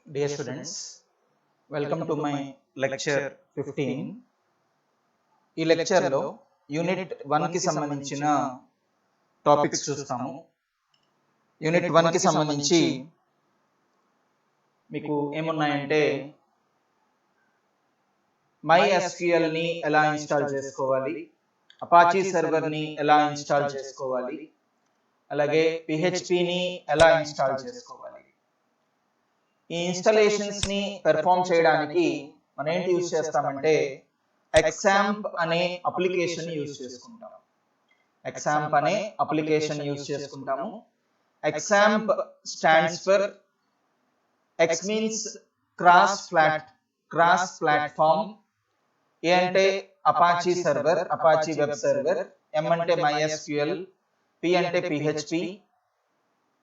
Dear students, welcome to my lecture 15. ఈ లెక్చర్లో unit 1కి సంబంధించిన టాపిక్స్ చూస్తాము. యూనిట్ 1కి సంబంధించి మీకు ఏమున్నాయంటే MySQLని ఎలా ఇన్స్టాల్ చేసుకోవాలి, అపాచీ సర్వర్ని ఎలా ఇన్స్టాల్ చేసుకోవాలి, అలాగే PHPని ఎలా ఇన్స్టాల్ చేసుకోవాలి. ఈ ఇన్స్టాలేషన్స్ ని పెర్ఫామ్ చేయడానికి మనం ఏంటి యూజ్ చేస్తామంటే XAMPP అనే అప్లికేషన్ యూజ్ చేసుకుంటాం. XAMPP అనే అప్లికేషన్ యూజ్ చేసుకుంటాము. XAMPP stands for X means cross platform, A అంటే Apache server, Apache web server, M అంటే MySQL, P అంటే PHP,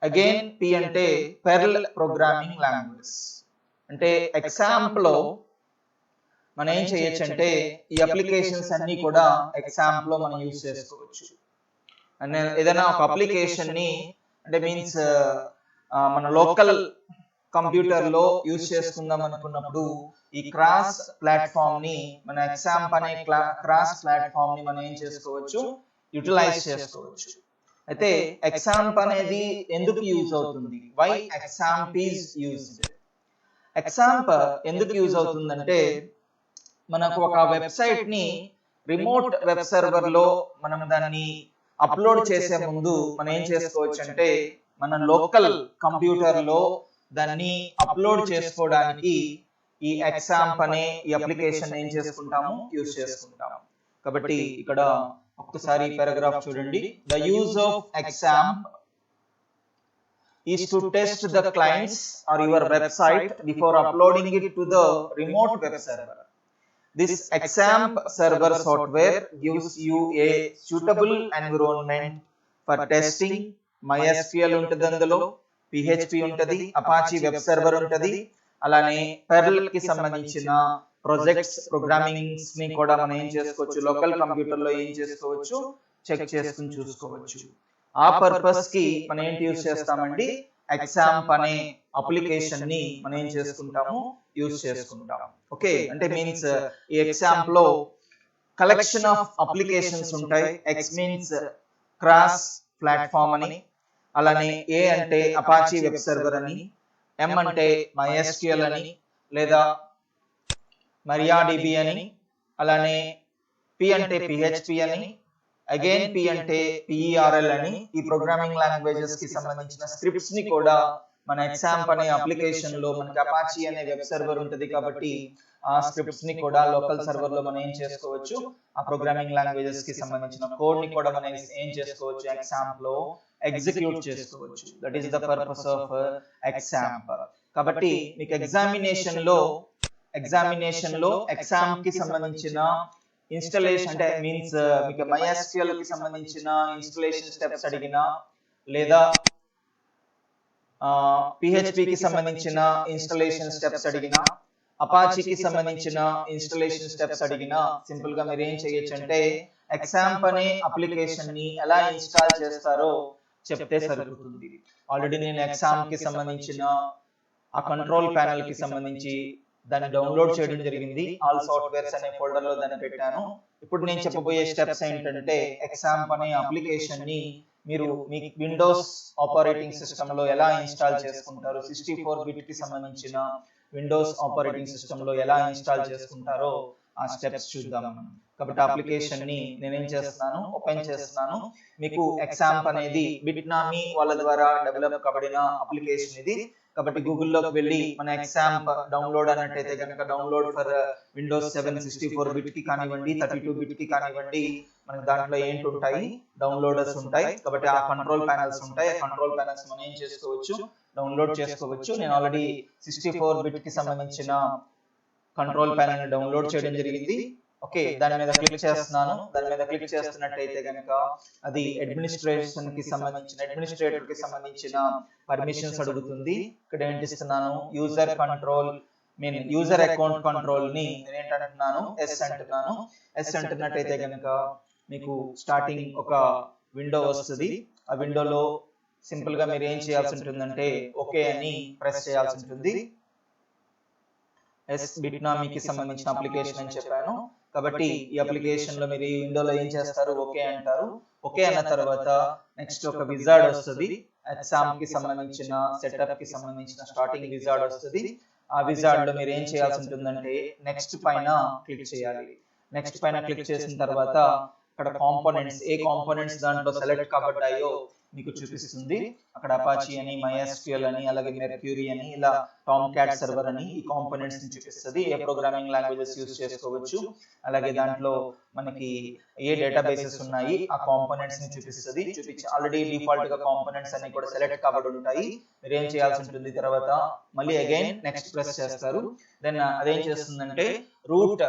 అగైన్ P అంటే పెర్ల్ ప్రోగ్రామింగ్ లాంగ్వేజ్. అంటే XAMPP లో మనం ఏం చేయొచ్చు అంటే ఈ అప్లికేషన్స్ అన్ని కూడా XAMPP లో మనం యూజ్ చేసుకోవచ్చు. అంటే ఏదైనా ఒక అప్లికేషన్ ని అంటే మీన్స్ మన లోకల్ కంప్యూటర్ లో యూజ్ చేసుకుందాం అనుకున్నప్పుడు ఈ క్రాస్ ప్లాట్ఫామ్ ని మన XAMPP అనే క్రాస్ ప్లాట్ఫామ్ ని మనం ఏం చేసుకోవచ్చు, యూటిలైజ్ చేసుకోవచ్చు. అయితే XAMPP అనేది ఎందుకు యూజ్ అవుతుంది? Why XAMPP is used? XAMPP ఎందుకు యూజ్ అవుతుందంటే మనకు ఒక వెబ్సైట్ ని రిమోట్ వెబ్ సర్వర్ లో మనం దాన్ని అప్లోడ్ చేసే ముందు మనం ఏం చేసుకోవచ్చు అంటే మన లోకల్ కంప్యూటర్ లో దాన్ని అప్లోడ్ చేసుకోవడానికి ఈ XAMPP అనే ఈ అప్లికేషన్ ఏం చేసుకుంటాము, యూజ్ చేసుకుంటాము. కాబట్టి ఇక్కడ ఒక్కసారి పారాగ్రాఫ్ చూడండి. The use of XAMPP is to test the clients or your website before uploading it to the remote web server. This XAMPP server software gives you a suitable environment for testing. MySQL ఉంటుంది, అందులో PHP ఉంటుంది, Apache web server ఉంటుంది, అలానే pearl కి సంబంధించిన projects programmings ని కూడా మనం ఏం చేసుకోవచ్చు, లోకల్ కంప్యూటర్ లో ఏం చేసుకోవచ్చు, చెక్ చేసుకుని చూసుకోవచ్చు. ఆ పర్పస్ కి మనం ఏంటి యూజ్ చేస్తామండి, XAMPP అనే అప్లికేషన్ ని మనం ఏం చేసుకుంటాము, యూజ్ చేసుకుంటాం. ఓకే, అంటే మీన్స్ ఈ XAMPP లో కలెక్షన్ ఆఫ్ అప్లికేషన్స్ ఉంటాయి. X మీన్స్ క్రాస్ ప్లాట్ఫామ్ అని, అలానే A అంటే అపాచీ వెబ్ సర్వర్ అని, M అంటే MySQL అని లేదా MariaDB అని, అలానే P అంటే PHP అని, అగైన్ P అంటే PERL అని. ఈ ప్రోగ్రామింగ్ లాంగ్వేజెస్ కి సంబంధించిన స్క్రిప్ట్స్ ని కూడా మన XAMPP అనే అప్లికేషన్ లో మనకి అపాచీ అనే వెబ్ సర్వర్ ఉంటుంది కాబట్టి ఆ స్క్రిప్ట్స్ ని కూడా లోకల్ సర్వర్ లో మనం ఏం చేసుకోవచ్చు, ఆ ప్రోగ్రామింగ్ లాంగ్వేజెస్ కి సంబంధించిన కోడ్ ని కూడా మనం ఏం చేసుకోవచ్చు, XAMPP లో ఎగ్జిక్యూట్ చేసుకోవచ్చు. That is the purpose of XAMPP. కాబట్టి మీకు ఎగ్జామినేషన్ లో XAMPP కి సంబంధించిన ఇన్స్టాలేషన్ అంటే మీన్స్ మీకు MySQL కి సంబంధించిన ఇన్స్టాలేషన్ స్టెప్స్ అడిగినా లేదా PHP కి సంబంధించిన ఇన్స్టాలేషన్ స్టెప్స్ అడిగినా, అపాచీకి సంబంధించిన ఇన్స్టాలేషన్ స్టెప్స్ అడిగినా సింపుల్ గా మీరు ఏం చేయొచ్చు అంటే XAMPP అనే అప్లికేషన్ ని ఎలా ఇన్స్టాల్ చేస్తారో చెప్తే సరిపోతుంది. ఆల్రెడీ నేను XAMPP కి సంబంధించిన ఆ కంట్రోల్ ప్యానెల్ కి సంబంధించి దాన్ని డౌన్లోడ్ చేయడం జరిగింది. ఆల్ సాఫ్ట్వేర్స్ అనే ఫోల్డర్ లో దాన్ని పెట్టాను. ఇప్పుడు నేను చెప్పబోయే స్టెప్స్ ఏంటంటే XAMPP అనే అప్లికేషన్ ని మీరు మీ విండోస్ ఆపరేటింగ్ సిస్టమ్ లో ఎలా ఇన్స్టాల్ చేసుకుంటారు, 64 బిట్ కి సంబంధించిన విండోస్ ఆపరేటింగ్ సిస్టమ్ లో ఎలా ఇన్స్టాల్ చేసుకుంటారో ఆ స్టెప్స్ చూద్దాం మనం. కాబట్టి అప్లికేషన్ ని నేనేం చేస్తున్నాను, ఓపెన్ చేస్తున్నాను. మీకు XAMPP అనేది బిట్నామీ వాళ్ళ ద్వారా డెవలప్ కాబడిన అప్లికేషన్ ఇది. కాబట్టి గూగుల్లోకి వెళ్ళి మన XAMPP డౌన్లోడ్ అన్నట్టయితే కనుక డౌన్లోడ్ ఫర్ విండోస్ 7 64 బిట్ కి కానివ్వండి, 32 బిట్ కి కానివ్వండి, మనకి దాంట్లో ఏంటి ఉంటాయి, డౌన్లోడర్స్ ఉంటాయి. కాబట్టి ఆ కంట్రోల్ ప్యానల్స్ ఉంటాయి. ఆ కంట్రోల్ ప్యానల్స్ మనం ఏం చేసుకోవచ్చు, డౌన్లోడ్ చేసుకోవచ్చు. నేను ఆల్రెడీ 64 బిట్ కి సంబంధించిన కంట్రోల్ ప్యానల్ ని డౌన్లోడ్ చేయడం జరిగింది. ఓకే, దాని మీద క్లిక్ చేస్తున్నాను. దాని మీద క్లిక్ చేస్తున్నట్టయితే కనుక అది అడ్మినిస్ట్రేటర్ కి సంబంధించిన పర్మిషన్స్ అడుగుతుంది. ఇక్కడ ఏంటి ఇస్తున్నాను, యూజర్ అకౌంట్ కంట్రోల్ ని నేను ఏంటంటున్నాను, ఎస్ అంటున్నాను. ఎస్ అంటున్నట్టయితే కనుక మీకు స్టార్టింగ్ ఒక విండో వస్తుంది. ఆ విండోలో సింపుల్ గా మీరు ఏం చేయాల్సి ఉంటుందంటే ఓకే అని ప్రెస్ చేయాల్సి ఉంటుంది. బిట్నామీకి సంబంధించిన అప్లికేషన్ అని చెప్పాను. కాబట్టి ఈ అప్లికేషన్ లో మీరు ఈ విండోలో ఏం చేస్తారు, ఓకే అంటారు. ఓకే అన్న తర్వాత నెక్స్ట్ ఒక విజార్డ్ వస్తుంది. ఎగ్జామ్ కి సంబంధించిన సెటప్ కి సంబంధించిన స్టార్టింగ్ విజార్డ్ వస్తుంది. ఆ విజార్డ్ లో మీరు ఏం చేయాల్సి ఉంటుందంటే నెక్స్ట్ పైన క్లిక్ చేయాలి. నెక్స్ట్ పైన క్లిక్ చేసిన తర్వాత అక్కడ కాంపోనెంట్స్, ఏ కాంపోనెంట్స్ దాంట్లో సెలెక్ట్ కాబడ్డాయో మీకు చూపిస్తుంది. అక్కడ అపాచీ అని, MySQL అని, అలాగే మెర్క్యూరీ అని, ఇలా టామ్ క్యాట్ సర్వర్ అని ఈ కాంపోనెంట్స్ ని చూపిస్తుంది. ఏ ప్రోగ్రామింగ్ లాంగ్వేజెస్ యూజ్ చేసుకోవచ్చు, అలాగే దాంట్లో మనకి ఏ డేటాబేసెస్ ఉన్నాయి ఆ కాంపోనెంట్స్ ని చూపిస్తుంది. ఆల్రెడీ డిఫాల్ట్ గా కాంపోనెంట్స్ అన్ని కూడా సెలెక్ట్ కాబడి ఉంటాయి. మీరు ఏం చేయాల్సి ఉంటుంది, తర్వాత మళ్ళీ అగైన్ నెక్స్ట్ ప్రెస్ చేస్తారు. దెన్ అదేం చేస్తుందంటే రూట్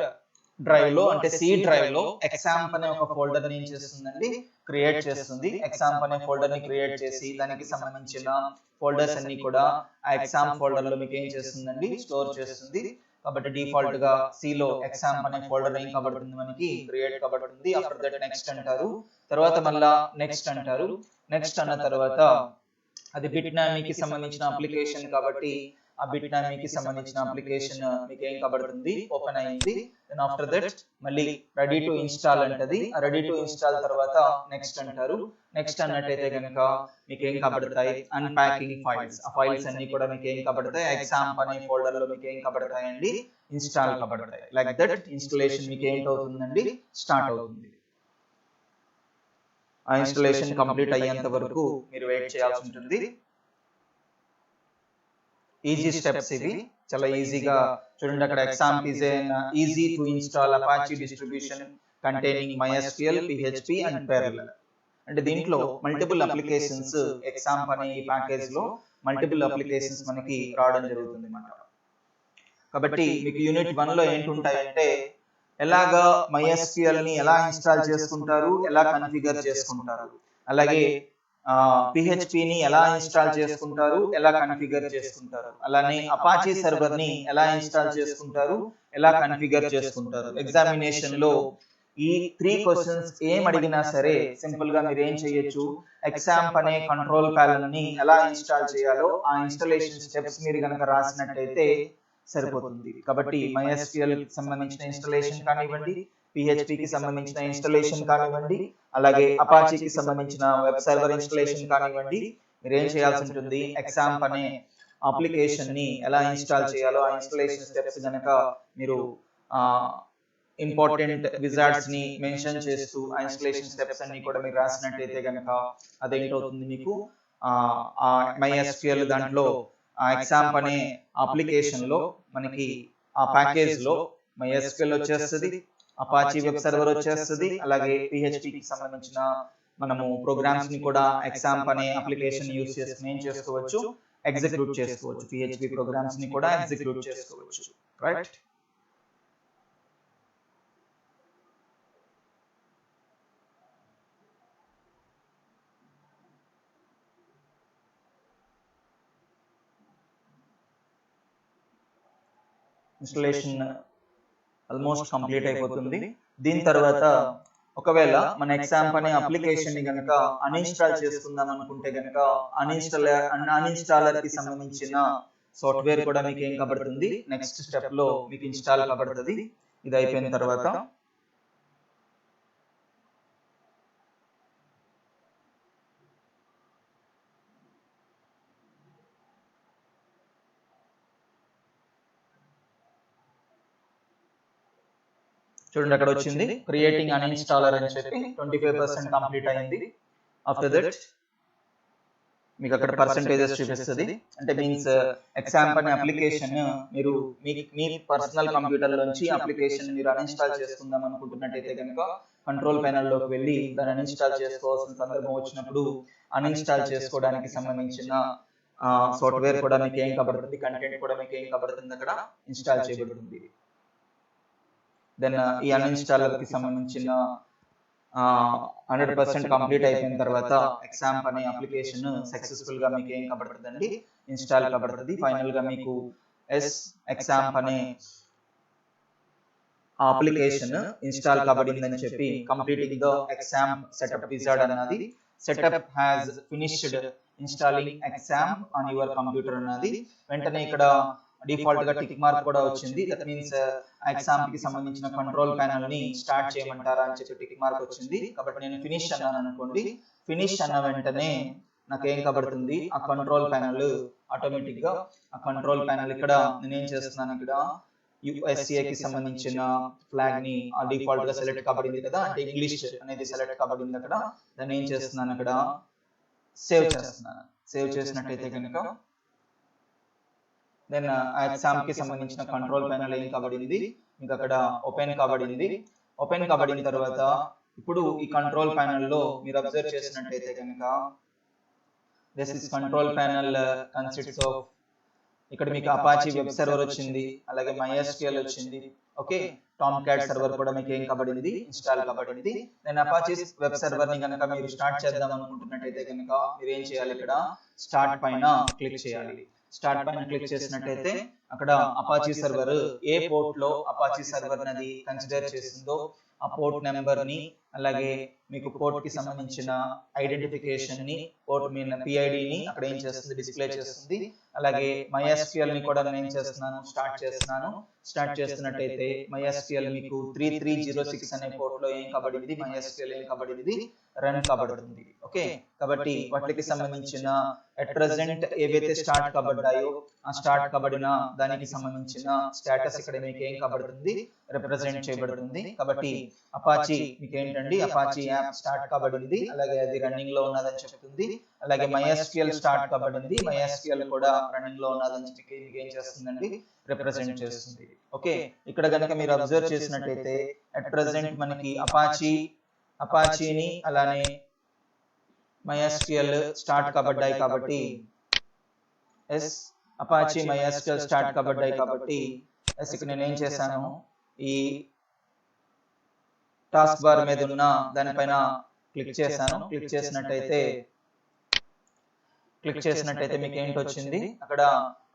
డ్రైవ్ లో, అంటే సి డ్రైవ్ లో ఎగ్జాంప్ అనే ఒక ఫోల్డర్ ని ఏం చేస్తుందండి, క్రియేట్ చేస్తుంది. ఎగ్జాంప్ అనే ఫోల్డర్ ని క్రియేట్ చేసి దానికి సంబంధించిన ఫోల్డర్స్ అన్ని కూడా ఆ ఎగ్జామ్ ఫోల్డర్ లో మీకు ఏం చేస్తుందండి, స్టోర్ చేస్తుంది. కాబట్టి డిఫాల్ట్ గా సి లో ఎగ్జాంప్ అనే ఫోల్డర్ ఏం కాబడుతుంది, మనకి క్రియేట్ కాబడుతుంది. ఆఫ్టర్ దట్ నెక్స్ట్ అంటారు, తర్వాత మళ్ళా నెక్స్ట్ అంటారు. నెక్స్ట్ అన్న తర్వాత అది బిట్నామీకి సంబంధించిన అప్లికేషన్ కాబట్టి ఆ బిట్నామీకి సంబంధించిన అప్లికేషన్ మీకు ఏం కాబడుతుంది, ఓపెన్ అయింది. దెన్ ఆఫ్టర్ దట్ మళ్ళీ రెడీ టు ఇన్స్టాల్ అంటది. ఆ రెడీ టు ఇన్స్టాల్ తర్వాత నెక్స్ట్ అంటారు. నెక్స్ట్ అన్నట్టయితే కనుక మీకు ఏం కాబడతాయి, అన్ప్యాకింగ్ ఫైల్స్. ఆ ఫైల్స్ అన్ని కూడా మీకు ఏం కాబడతాయి, ఎగ్జాంప్ అనే ఫోల్డర్ లో మీకు ఏం కాబడతాయండి, ఇన్స్టాల్ కాబడతాయి. లైక్ దట్ ఇన్స్టాలేషన్ మీకు ఏంటవుతుందండి, స్టార్ట్ అవుతుంది. ఆ ఇన్స్టాలేషన్ కంప్లీట్ అయ్యేంత వరకు మీరు వెయిట్ చేయాల్సి ఉంటుంది. ఈజీ స్టెప్స్ ఇవి, చాలా ఈజీగా చూడండి. అక్కడ example is easy to install Apache distribution containing MySQL, PHP and Perl. అంటే దీంట్లో మల్టిపుల్ అప్లికేషన్స్, ఎగ్జాంప్ అనే ఈ ప్యాకేజ్ లో మల్టిపుల్ అప్లికేషన్స్ మనకి రావడం జరుగుతుంది అన్నమాట. కాబట్టి మీకు యూనిట్ 1 లో ఏంటుంటాయంటే ఎలాగా MySQL ని ఎలా ఇన్స్టాల్ చేసుకుంటారు, ఎలా కన్ఫిగర్ చేసుకుంటారు, అలాగే PHP ని ఎలా ఇన్స్టాల్ చేసుకుంటారు, ఎలా కన్ఫిగర్ చేసుకుంటారు, అలానే అపాచీ సర్వర్ ని ఎలా ఇన్స్టాల్ చేసుకుంటారు, ఎలా కన్ఫిగర్ చేసుకుంటారు. ఎగ్జామినేషన్ లో ఈ 3 క్వశ్చన్స్ ఏం అడిగినా సరే సింపుల్ గా మీరు ఏం చేయొచ్చు, ఎగ్జాంప్ అనే కంట్రోల్ ప్యానల్ ని ఎలా ఇన్స్టాల్ చేయాలో ఆ ఇన్స్టాలేషన్ స్టెప్స్ మీరు కనుక రాసినట్టయితే సరిపోతుంది. కాబట్టి MySQL కి సంబంధించిన ఇన్స్టాలేషన్ కానివ్వండి, PHP కి సంబంధించిన ఇన్స్టాలేషన్ కానివ్వండి, అలాగే అపాచీకి సంబంధించిన వెబ్ సర్వర్ ఇన్స్టాలేషన్ కానివ్వండి, మీరు ఏం చేయాల్సి ఉంటుంది, ఎగ్జాంప్ అనే అప్లికేషన్ ని ఎలా ఇన్స్టాల్ చేయాలో ఆ ఇన్స్టాలేషన్ స్టెప్స్ కనుక మీరు ఇంపార్టెంట్ విజార్డ్స్ ని మెన్షన్ చేస్తూ ఆ ఇన్స్టాలేషన్ స్టెప్స్ అన్ని కూడా మీరు రాసినట్టయితే కనుక అదేంటవుతుంది, మీకు MySQL దాంట్లో ఆ ఎగ్జాంప్ అనే అప్లికేషన్ లో మనకి ఆ ప్యాకేజ్ లో MySQL వచ్చేస్తుంది, అపాచీ వెబ్ సర్వర్ వచ్చేస్తుంది, అలాగే PHP కి సంబంధించిన మనము ప్రోగ్రామ్స్ ని కూడా ఎగ్జాంప్ అనే అప్లికేషన్ యూజ్ చేసుకుని ఏం చేసుకోవచ్చు, ఎగ్జిక్యూట్ చేసుకోవచ్చు. PHP ప్రోగ్రామ్స్ ని కూడా ఎగ్జిక్యూట్ చేసుకోవచ్చు. రైట్. ఇన్స్టాలేషన్ ఆల్మోస్ట్ కంప్లీట్ అయిపోతుంది. దీని తర్వాత ఒకవేళ మన ఎగ్జాంప్ అనే అప్లికేషన్ ని కనుక అన్ఇన్స్టాల్ చేసుకుందాం అనుకుంటే కనుక అన్ఇన్స్టాలర్ కి సంబంధించిన సాఫ్ట్వేర్ కూడా మీకు ఏం కాబడుతుంది, నెక్స్ట్ స్టెప్ లో మీకు ఇన్స్టాల్ కాబడుతుంది. ఇది అయిపోయిన తర్వాత చూడండి అక్కడ వచ్చింది క్రియేటింగ్ అన్ఇన్స్టాలర్ అని చెప్పి 25% కంప్లీట్ అయింది. ఆఫ్టర్ దట్ మీకు అక్కడ పర్సెంటేజెస్ చూపిస్తుంది. అంటే మీన్స్ ఎగ్జాంప్ అనే అప్లికేషన్ మీరు మీ పర్సనల్ కంప్యూటర్ నుంచి అప్లికేషన్ మీరు అన్ఇన్స్టాల్ చేసుకుందాం అనుకుంటున్నట్టయితే కనుక కంట్రోల్ ప్యానెల్ లోకి వెళ్ళి దాన్ని అన్ఇన్స్టాల్ చేసుకోవాల్సిన సందర్భం వచ్చినప్పుడు అన్ఇన్స్టాల్ చేసుకోవడానికి సంబంధించిన సాఫ్ట్వేర్ కూడా మీకు ఏం కాబడుతుంది, కంటెంట్ కూడా మీకు ఏం కాబడుతుంది, అక్కడ ఇన్స్టాల్ చేయబడుతుంది. దెన్ ఈ అన్ఇన్స్టాలర్ కి సంబంధించిన 100% కంప్లీట్ అయిపోయిన తర్వాత ఎగ్జాంప్ అనే అప్లికేషన్ సక్సెస్ఫుల్ గా మీకు ఏం కాబడుతుందండి, ఇన్స్టాల్ కాబడుతుంది. ఫైనల్ గా మీకు ఎగ్జాంప్ అనే అప్లికేషన్ ఇన్స్టాల్ కాబడిందని చెప్పి completing the XAMPP setup wizard అన్నది, setup has finished installing XAMPP on your computer అన్నది. వెంటనే ఇక్కడ డిఫాల్ట్ గా టిక్ మార్క్ కూడా వచ్చింది. దట్ మీన్స్ ఎగ్జామ్ కి సంబంధించిన కంట్రోల్ ప్యానల్ ని స్టార్ట్ చేయమంటారా అని చెప్పి టిక్ మార్క్ వచ్చింది. కాబట్టి నేను ఫినిష్ అన్నాను అనుకోండి. ఫినిష్ అన్న వెంటనే నాకు ఏం కబడుతుంది, ఆ కంట్రోల్ ప్యానల్ ఆటోమేటిక్ గా ఆ కంట్రోల్ ప్యానల్ ఇక్కడ నేనేం చేస్తున్నాను, ఇక్కడ యుఎస్ఏకి సంబంధించిన ఫ్లాగ్ ని ఆ డిఫాల్ట్ గా సెలెక్ట్ కాబడింది కదా, అంటే ఇంగ్లీష్ అనేది సెలెక్ట్ కాబడింది అక్కడ. దాన్ని ఏం చేస్తున్నాను, అక్కడ సేవ్ చేస్తున్నాను. సేవ్ చేసినట్టయితే కనుక దెన్ ఆ ఎగ్జామ్ కి సంబంధించిన కంట్రోల్ ప్యానల్ ఏం కాబడింది, ఇంకా అక్కడ ఓపెన్ కాబడింది. ఓపెన్ కాబడిన తర్వాత ఇప్పుడు ఈ కంట్రోల్ ప్యానల్ లో మీరు అబ్జర్వ్ చేసినట్టయితే కనుక this is control panel consists of, ఇక్కడ మీకు అపాచీ వెబ్ సర్వర్ వచ్చింది, అలాగే MySQL వచ్చింది. ఓకే, టామ్ క్యాట్ సర్వర్ కూడా మీకు ఏం కాబడింది, ఇన్స్టాల్ కాబడింది. నేను అపాచీ వెబ్ సర్వర్ ని కనుక మీరు స్టార్ట్ చేద్దాం అనుకుంటున్నట్టయితే కనుక మీరు ఏం చేయాలి, ఇక్కడ స్టార్ట్ పైన క్లిక్ చేయాలి. స్టార్ట్ పైన క్లిక్ చేసినట్టయితే అక్కడ అపాచీ సర్వర్ ఏ పోర్ట్ లో అపాచీ సర్వర్ నది కన్సిడర్ చేసిందో ఆ పోర్ట్ నెంబర్ ని, అలాగే మీకు పోర్ట్ కి సంబంధించిన ఐడెంటిఫికేషన్ ని, పోర్ట్ మీద PID ని అక్కడ ఏం చేస్తుంది, డిస్ప్లే చేస్తుంది. అలాగే MySQL ని కూడా నేను ఏం చేస్తున్నాను, స్టార్ట్ చేస్తున్నాను. స్టార్ట్ చేస్తున్నట్టయితే MySQL మీకు 3306 అనే పోర్ట్ లో ఏం కాబడింది, MySQL ఏం కాబడింది, రన్ కాబడుతుంది. ఓకే, కాబట్టి వాటికి సంబంధించిన అట్ ప్రెసెంట్ ఏవైతే స్టార్ట్ కాబడ్డాయో ఆ స్టార్ట్ కాబడిన దానికి సంబంధించిన స్టేటస్ ఇక్కడ మీకు ఏం కాబడుతుంది, రిప్రజెంట్ చేయబడుతుంది. కాబట్టి అపాచీ మీకు ఏంటండి, అపాచీ యాప్ స్టార్ట్ కాబడింది, అలాగే అది రన్నింగ్ లో ఉన్నదని చెప్తుంది. అలాగే MySQL స్టార్ట్ కాబడింది, MySQL కూడా రన్నింగ్ లో ఉన్నదని చెప్పి మీకు ఏం చేస్తుందండి, రిప్రజెంట్ చేస్తుంది. ఓకే, ఇక్కడ కనుక మీరు అబ్జర్వ్ చేసినట్టయితే అట్ ప్రెసెంట్ మనకి అపాచీని అలానే MySQL స్టార్ట్ కాబడ్డాయి. కాబట్టి అపాచీ MySQL స్టార్ట్ కాబడ్డాయి. కాబట్టి ఇక్కడ నేను ఏం చేశాను, ఈ టాస్క్ బార్ మీద ఉన్న దానిపైన క్లిక్ చేశాను. క్లిక్ చేసినట్టయితే మీకు ఏంటి వచ్చింది, అక్కడ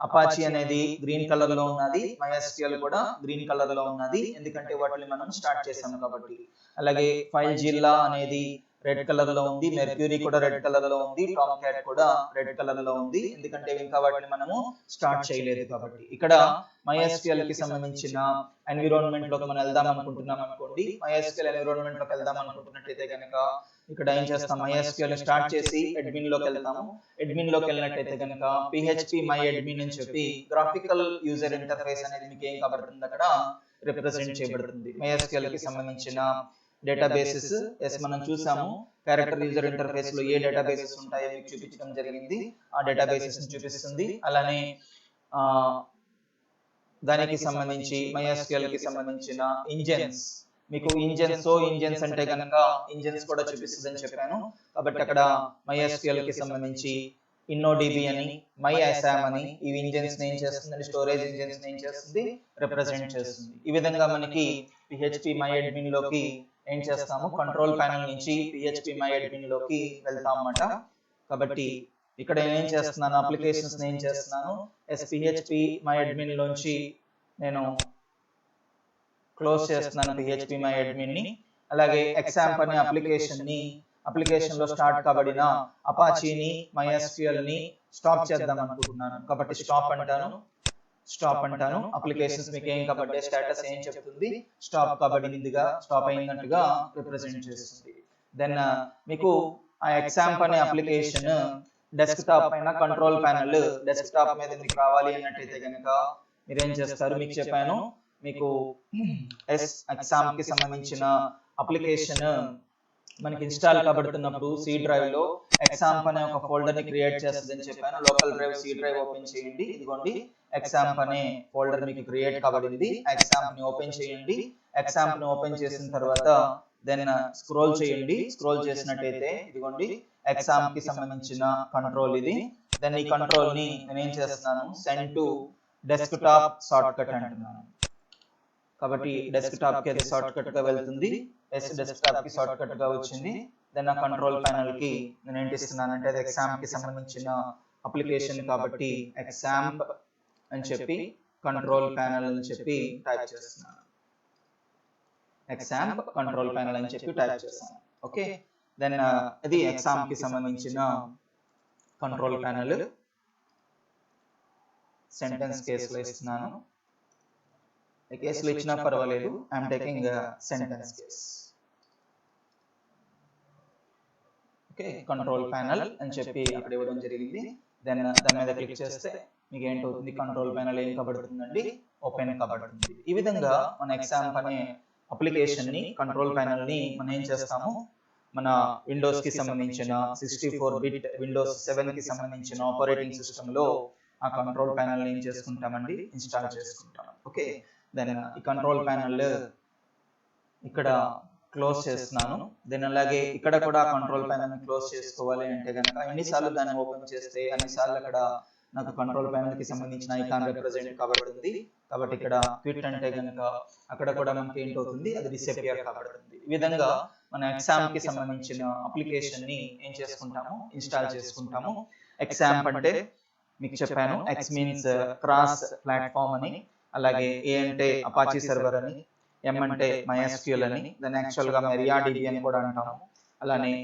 అపాచీ అనేది గ్రీన్ కలర్ లో ఉన్నది, MySQL కూడా గ్రీన్ కలర్ లో ఉన్నది, ఎందుకంటే వాటిని మనం స్టార్ట్ చేసాము కాబట్టి. అలాగే ఫైల్ జిల్లా అనేది రెడ్ కలర్ లో ఉంది, మెర్క్యూరీ కూడా రెడ్ కలర్ లో ఉంది, టామ్ క్యాట్ కూడా రెడ్ కలర్ లో ఉంది, ఎందుకంటే ఇంకా వాటిని మనము స్టార్ట్ చేయలేదు కాబట్టి. ఇక్కడ MySQL కి సంబంధించిన ఎన్విరాన్మెంట్ లోకి మనం వెళ్దాం అనుకుంటున్నాం అనుకోండి. MySQL ఎన్విరాన్మెంట్ లోకి వెళ్దాం అనుకుంటున్నట్టయితే కనుక ఇక్కడ ఏం చేస్తాం, MySQL స్టార్ట్ చేసి అడ్మిన్ లోకి వెళ్తాము. అడ్మిన్ లోకి వెళ్ళినట్టయితే కనుక PHP my admin అని చెప్పి గ్రాఫికల్ యూజర్ ఇంటర్ఫేస్ అనేది మీకు ఏం కాబడుతుంది, అక్కడ రిప్రజెంట్ చేయబడుతుంది. MySQL కి సంబంధించిన డేటాబేసెస్ మనం చూసాము. క్యారెక్టర్ యూజర్ ఇంటర్ఫేస్ లో ఏ డేటాబేసెస్ ఉంటాయో మీకు చూపించడం జరిగింది, ఆ డేటాబేసెస్ ని చూపిస్తుంది. అలానే దానికి సంబంధించి MySQL కి సంబంధించిన ఇంజన్స్, మీకు ఇంజన్స్ అంటే కనుక ఇంజన్స్ కూడా చూపిస్తుందని చెప్పాను. కాబట్టి అక్కడ MySQL కి సంబంధించి InnoDB అని, MyASAM అని ఈ ఇంజన్స్ ఏం చేస్తుంది, స్టోరేజ్ ఇంజన్స్ ఏం చేస్తుంది, రిప్రజెంట్ చేస్తుంది. ఈ విధంగా మనకి PHP my admin లోకి ఏం చేస్తాము, కంట్రోల్ ప్యానల్ నుంచి PHP my admin లోకి వెళ్తాం అన్నమాట. కాబట్టి ఇక్కడ నేను ఏం చేస్తున్నాను, అప్లికేషన్స్ ఏం చేస్తున్నాను, PHP my admin లోంచి నేను క్లోజ్ చేస్తున్నాను PHP my admin ని. అలాగే XAMPP అనే అప్లికేషన్ లో స్టార్ట్ కాబడిన అపాచీని MySQL ని స్టాప్ చేద్దాం అనుకుంటున్నాను. కాబట్టి స్టాప్ అంటాను. అప్లికేషన్స్ మీకు ఏం కాబడ్డాయి, స్టేటస్ ఏం చెప్తుంది, స్టాప్ అయినట్టుగా రిప్రజెంట్ చేస్తుంది. దెన్ మీకు ఆ XAMPP అనే అప్లికేషన్ డెస్క్టాప్ పైన కంట్రోల్ ప్యానల్ డెస్క్టాప్ మీద మీకు రావాలి అన్నట్టయితే కనుక మీరేం చేస్తారు, మీకు చెప్పాను, మీకు XAMPP కి సంబంధించిన అప్లికేషన్ మనకి ఇన్స్టాల్ కాబడుతున్నప్పుడు C డ్రైవ్ లో XAMPP అనే ఒక ఫోల్డర్ ని క్రియేట్ చేస్తుందని చెప్పాను. Local drive C drive open చేయండి. ఇదిగోండి XAMPP అనే ఫోల్డర్ మీకు క్రియేట్ కాబడింది. XAMPP ని ఓపెన్ చేయండి. XAMPP ని ఓపెన్ చేసిన తర్వాత దెన్ స్క్రోల్ చేయండి. స్క్రోల్ చేసినట్టయితే ఇదిగోండి XAMPP కి సంబంధించిన కంట్రోల్ ఇది. దెన్ ఈ కంట్రోల్ ని నేను ఏం చేస్తున్నాను, send to desktop short cut అంటున్నాను. కాబట్టి డెస్క్టాప్ కి అది షార్ట్ కట్ గా వెళ్తుంది. డెస్క్టాప్ కి షార్ట్ కట్ గా వచ్చింది. దెన్ ఆ కంట్రోల్ ప్యానల్ కి నేను ఏంటి ఇస్తున్నానంటే అది XAMPP కి సంబంధించిన అప్లికేషన్ కాబట్టి XAMPP అని చెప్పి కంట్రోల్ ప్యానల్ అని చెప్పి టైప్ చేస్తున్నాను. XAMPP కంట్రోల్ ప్యానల్ అని చెప్పి టైప్ చేస్తాను. ఓకే, దెన్ ఇది XAMPP కి సంబంధించిన కంట్రోల్ ప్యానల్. సెంటెన్స్ కేసులో ఇస్తున్నాను. కేసులు ఇచ్చినా పర్వాలేదు, I'm taking sentence case. Okay, control panel అని చెప్పి అక్కడ ఇవ్వడం జరిగింది. దాని మీద క్లిక్ చేస్తే మీకు ఏంటవుతుంది, కంట్రోల్ ప్యానల్ ఏం కబడుతుందండి, ఓపెన్ కబడుతుంది. ఈ విధంగా మన ఎగ్జాంప్ అనే అప్లికేషన్ ని, కంట్రోల్ ప్యానల్ ని మనం ఏం చేస్తాము, మన విండోస్ కి సంబంధించిన 64-బిట్ విండోస్ 7 కి సంబంధించిన ఆపరేటింగ్ సిస్టమ్ లో ఆ కంట్రోల్ ప్యానల్ ని ఏం చేసుకుంటామండి, ఇన్స్టాల్ చేసుకుంటాం. ఓకే, దాని ఈ కంట్రోల్ ప్యానల్ ఇక్కడ క్లోజ్ చేస్తున్నాను. దెన్ అలాగే ఇక్కడ కూడా కంట్రోల్ ప్యానల్ ని క్లోజ్ చేసుకోవాలి అంటే కనుక ఎన్నిసార్లు దాన్ని ఓపెన్ చేస్తే అన్నిసార్లు అక్కడ నాకు కంట్రోల్ ప్యానల్ కి సంబంధించిన ఐకాన్ రిప్రజెంట్ కాబడుతుంది. కాబట్టి ఇక్కడ క్విట్ అంటే కనుక అక్కడ కూడా మనకి ఏంటవుతుంది, అది డిసపియర్ కాబడుతుంది. ఈ విధంగా మన ఎగ్జామ్ కి సంబంధించిన అప్లికేషన్ ని ఏం చేసుకుంటాము, ఇన్స్టాల్ చేసుకుంటాము. ఎగ్జాంప్ అంటే మీకు చెప్పాను, ఎక్స్ మీన్స్ క్రాస్ ప్లాట్ఫామ్ అని, అలాగే ఏ అంటే అపాచీ సర్వర్ అని, ఎం అంటే MySQL అని, దాన్ని యాక్చువల్ గా MariaDB అని కూడా అంటాము. అలానే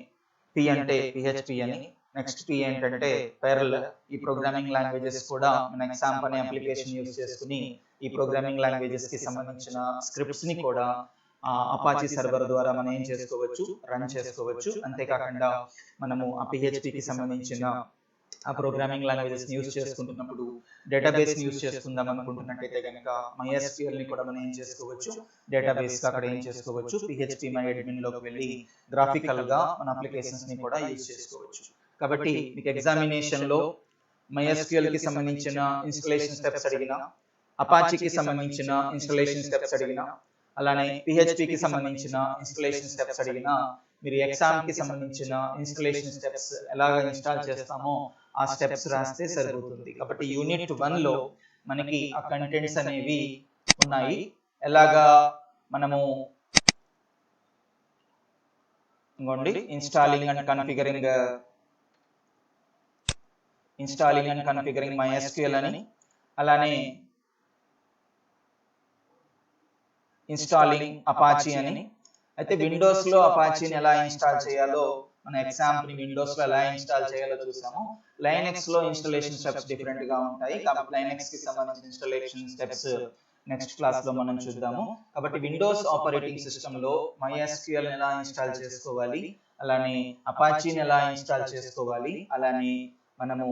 పి అంటే PHP అని, నెక్స్ట్ పి ఏంటంటే పెర్ల్. ఈ ప్రోగ్రామింగ్ లాంగ్వేజెస్ కూడా మన ఎగ్జాంప్ అనే అప్లికేషన్ యూజ్ చేసుకుని ఈ ప్రోగ్రామింగ్ లాంగ్వేజెస్ కి సంబంధించిన స్క్రిప్ట్స్ ని కూడా అపాచీ సర్వర్ ద్వారా మనం ఏం చేసుకోవచ్చు, రన్ చేసుకోవచ్చు. అంతేకాకుండా మనము ఆ PHP కి సంబంధించిన ఆ ప్రోగ్రామింగ్ లాంగ్వేజెస్ యూజ్ చేసుకుంటున్నప్పుడు డేటాబేస్ యూజ్ చేసుకుందాం అనుకుంటున్నట్టయితే కనుక MySQL ని కూడా మనం ఏం చేసుకోవచ్చు, డేటాబేస్ గా అక్కడ ఏం చేసుకోవచ్చు, PHPMyAdmin లోకి వెళ్ళి గ్రాఫికల్ గా మన అప్లికేషన్స్ ని కూడా యూజ్ చేసుకోవచ్చు. కాబట్టి మీకు ఎగ్జామినేషన్ లో MySQL కి సంబంధించిన ఇన్స్టలేషన్ స్టెప్స్ అడిగినా, అపాచీకి సంబంధించిన ఇన్స్టలేషన్ స్టెప్స్ అడిగినా, అలానే PHP కి సంబంధించిన ఇన్స్టలేషన్ స్టెప్స్ అడిగినా, మీరు ఎగ్జామ్ కి సంబంధించిన ఇన్స్టలేషన్ స్టెప్స్ ఎలాగ ఇన్స్టాల్ చేస్తామో ఆ స్టెప్స్ రాస్తే సరిపోతుంది. కాబట్టి యూనిట్ 1 లో మనకి ఆ కంటెంట్స్ అనేవి ఉన్నాయి. ఎలాగా మనము ఇంకోండి ఇన్స్టాలింగ్ అండ్ కన్ఫిగరింగ్ MySQL అని, అలానే ఇన్స్టాలింగ్ అపాచీ అని. అయితే విండోస్ లో అపాచీని ఎలా ఇన్స్టాల్ చేయాలో, మన ఎగ్జాంపుల్ విండోస్ లో ఎలా ఇన్స్టాల్ చేయాలో చూసాము. లైనక్స్ లో ఇన్స్టాలేషన్ స్టెప్స్ డిఫరెంట్ గా ఉంటాయి. కాబట్టి లైనక్స్ కి సంబంధించిన ఇన్స్టాలేషన్ స్టెప్స్ నెక్స్ట్ క్లాస్ లో మనం చూద్దాము. కాబట్టి విండోస్ ఆపరేటింగ్ సిస్టమ్ లో MySQL ఎలా ఇన్స్టాల్ చేసుకోవాలి, అలానే అపాచీని ఎలా ఇన్స్టాల్ చేసుకోవాలి, అలానే మనము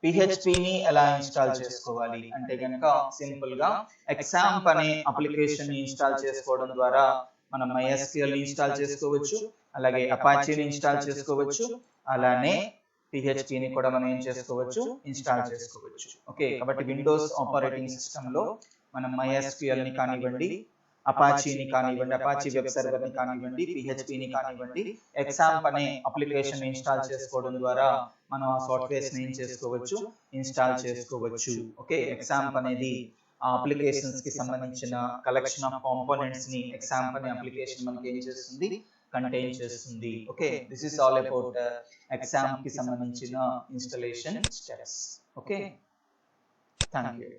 PHP ని ఎలా ఇన్స్టాల్ చేసుకోవాలి అంటే కనుక సింపుల్ గా ఎగ్జాంప్ అనే అప్లికేషన్ ని ఇన్స్టాల్ చేసుకోవడం ద్వారా మనం MySQL ని ఇన్స్టాల్ చేసుకోవచ్చు, అలాగే అపాచీని ఇన్స్టాల్ చేసుకోవచ్చు, అలానే PHP ని కూడా మనం ఏం చేసుకోవచ్చు, ఇన్స్టాల్ చేసుకోవచ్చు. ఓకే, కాబట్టి విండోస్ ఆపరేటింగ్ సిస్టమ్ లో మనం MySQL ని కానివ్వండి, అపాచీని కానివ్వండి, అపాచీ వెబ్ సర్వర్ ని కానివ్వండి, PHP ని కానివ్వండి, ఎగ్జాంప్ అనే అప్లికేషన్ ని ఇన్స్టాల్ చేసుకోవడం ద్వారా మనం ఆ సాఫ్ట్వేర్స్ ని ఏం చేసుకోవచ్చు, ఇన్స్టాల్ చేసుకోవచ్చు. ఓకే, ఎగ్జాంప్ అనేది ఆ అప్లికేషన్స్ కి సంబంధించిన కలెక్షన్ ఆఫ్ కాంపోనెంట్స్ ని ఎగ్జాంప్ అనే అప్లికేషన్ మనకి ఏం చేస్తుంది, కంటైన్ చేస్తుంది. Okay, this is all about example కి సంబంధించిన ఇన్స్టాలేషన్ స్టెప్స్. Okay, thank you.